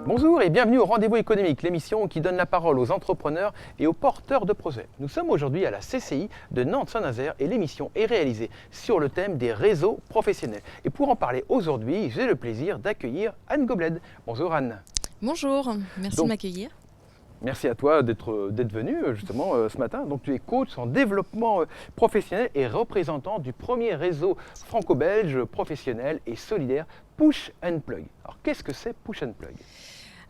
Bonjour et bienvenue au Rendez-vous économique, l'émission qui donne la parole aux entrepreneurs et aux porteurs de projets. Nous sommes aujourd'hui à la CCI de Nantes-Saint-Nazaire et l'émission est réalisée sur le thème des réseaux professionnels. Et pour en parler aujourd'hui, j'ai le plaisir d'accueillir Anne Gobled. Bonjour Anne. Bonjour, merci de m'accueillir. Merci à toi d'être venue justement ce matin. Donc tu es coach en développement professionnel et représentant du premier réseau franco-belge professionnel et solidaire Push and Plug. Alors qu'est-ce que c'est Push and Plug ?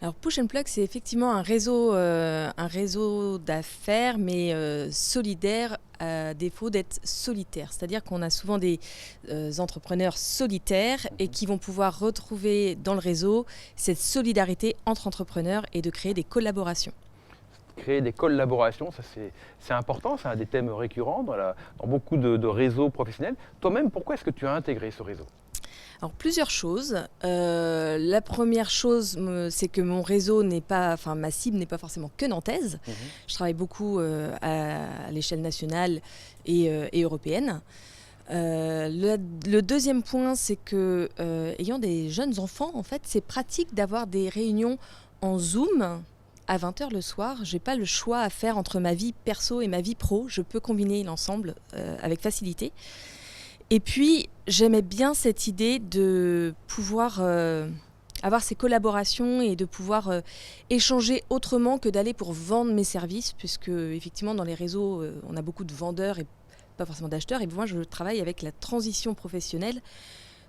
Alors Push and Plug, c'est effectivement un réseau d'affaires, mais solidaire à défaut d'être solitaire. C'est-à-dire qu'on a souvent des entrepreneurs solitaires et qui vont pouvoir retrouver dans le réseau cette solidarité entre entrepreneurs et de créer des collaborations. Créer des collaborations, ça c'est important, c'est un des thèmes récurrents dans beaucoup de réseaux professionnels. Toi-même, pourquoi est-ce que tu as intégré ce réseau ? Alors plusieurs choses. La première chose, c'est que mon réseau ma cible n'est pas forcément que nantaise. Je travaille beaucoup à l'échelle nationale et européenne. Le deuxième point, c'est que ayant des jeunes enfants, en fait, c'est pratique d'avoir des réunions en Zoom à 20h le soir. Je n'ai pas le choix à faire entre ma vie perso et ma vie pro. Je peux combiner l'ensemble avec facilité. Et puis, j'aimais bien cette idée de pouvoir avoir ces collaborations et de pouvoir échanger autrement que d'aller pour vendre mes services, puisque effectivement, dans les réseaux, on a beaucoup de vendeurs et pas forcément d'acheteurs. Et moi, je travaille avec la transition professionnelle,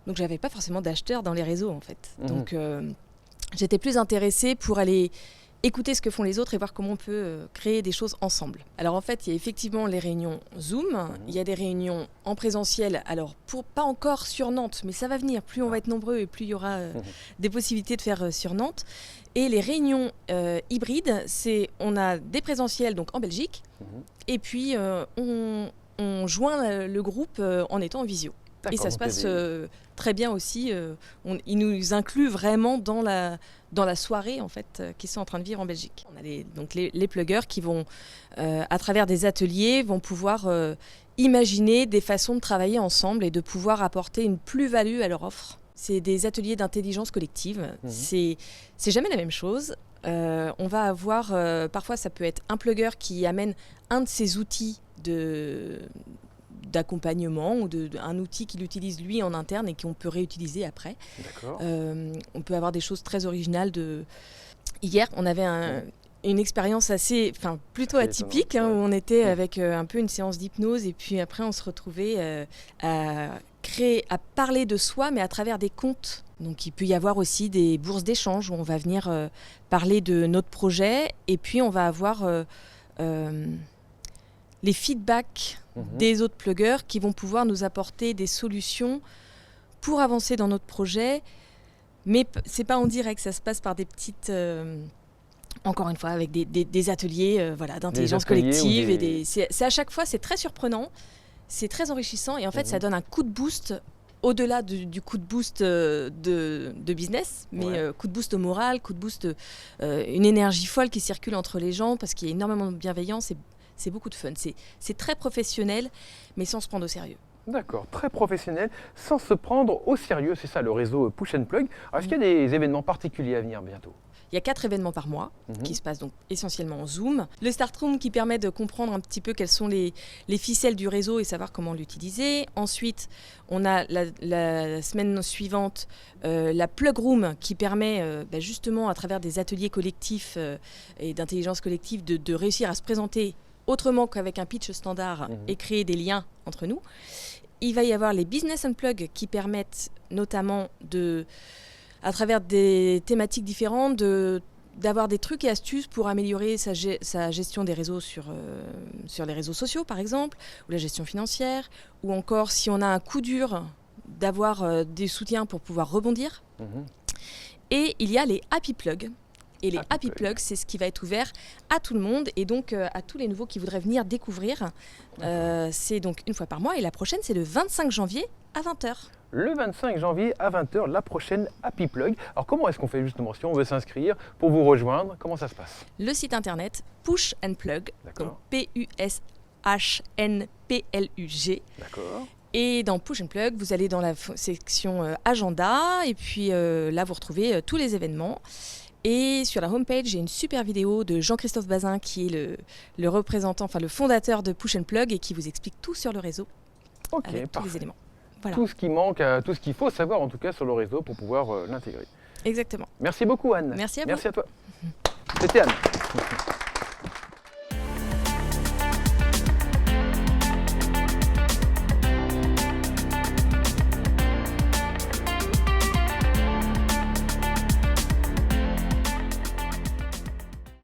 donc je n'avais pas forcément d'acheteurs dans les réseaux, en fait. Donc, j'étais plus intéressée pour aller écouter ce que font les autres et voir comment on peut créer des choses ensemble. Alors en fait, il y a effectivement les réunions Zoom, il y a des réunions en présentiel, alors pas encore sur Nantes, mais ça va venir, plus on va être nombreux et plus il y aura des possibilités de faire sur Nantes. Et les réunions hybrides, on a des présentiels donc en Belgique, et puis on joint le groupe en étant en visio. Et ça se passe très bien aussi. Ils nous incluent vraiment dans la soirée en fait, qu'ils sont en train de vivre en Belgique. On a les pluggers qui vont, à travers des ateliers, vont pouvoir imaginer des façons de travailler ensemble et de pouvoir apporter une plus-value à leur offre. C'est des ateliers d'intelligence collective. C'est jamais la même chose. On va avoir, parfois ça peut être un plugger qui amène un de ses outils d'accompagnement ou un outil qu'il utilise lui en interne et qu'on peut réutiliser après. On peut avoir des choses très originales. Hier, on avait une expérience plutôt atypique, où on était avec un peu une séance d'hypnose et puis après on se retrouvait à parler de soi mais à travers des contes. Donc il peut y avoir aussi des bourses d'échange où on va venir parler de notre projet et puis on va avoir les feedbacks des autres pluggers qui vont pouvoir nous apporter des solutions pour avancer dans notre projet. Mais c'est pas en direct, ça se passe par des petites... encore une fois, avec des ateliers d'intelligence collective. C'est à chaque fois, c'est très surprenant, c'est très enrichissant et en fait, ça donne un coup de boost au-delà du coup de boost de business, mais coup de boost au moral, coup de boost, une énergie folle qui circule entre les gens parce qu'il y a énormément de bienveillance et c'est beaucoup de fun. C'est très professionnel, mais sans se prendre au sérieux. D'accord, très professionnel, sans se prendre au sérieux. C'est ça le réseau Push and Plug. Alors, est-ce qu'il y a des événements particuliers à venir bientôt ? Il y a 4 événements par mois qui se passent donc essentiellement en Zoom. Le Start Room qui permet de comprendre un petit peu quelles sont les ficelles du réseau et savoir comment l'utiliser. Ensuite, on a la semaine suivante la Plug Room qui permet justement à travers des ateliers collectifs et d'intelligence collective de réussir à se présenter autrement qu'avec un pitch standard et créer des liens entre nous. Il va y avoir les Business Unplug qui permettent notamment à travers des thématiques différentes, d'avoir des trucs et astuces pour améliorer sa gestion des réseaux sur les réseaux sociaux, par exemple, ou la gestion financière, ou encore, si on a un coup dur, d'avoir des soutiens pour pouvoir rebondir. Et il y a les Happy Plug. Et les Happy Plug, c'est ce qui va être ouvert à tout le monde et donc à tous les nouveaux qui voudraient venir découvrir. C'est donc une fois par mois et la prochaine, c'est le 25 janvier à 20h. Le 25 janvier à 20h, la prochaine Happy Plug. Alors comment est-ce qu'on fait justement si on veut s'inscrire pour vous rejoindre? Comment ça se passe? Le site internet Push and Plug, donc P-U-S-H-N-P-L-U-G. D'accord. Et dans Push and Plug, vous allez dans la section agenda et puis là, vous retrouvez tous les événements. Et sur la homepage, j'ai une super vidéo de Jean-Christophe Bazin qui est le représentant, enfin le fondateur de Push and Plug et qui vous explique tout sur le réseau avec tous les éléments. Voilà. Tout ce qui manque, tout ce qu'il faut savoir en tout cas sur le réseau pour pouvoir l'intégrer. Exactement. Merci beaucoup Anne. Merci à vous. Merci à toi. C'était Anne.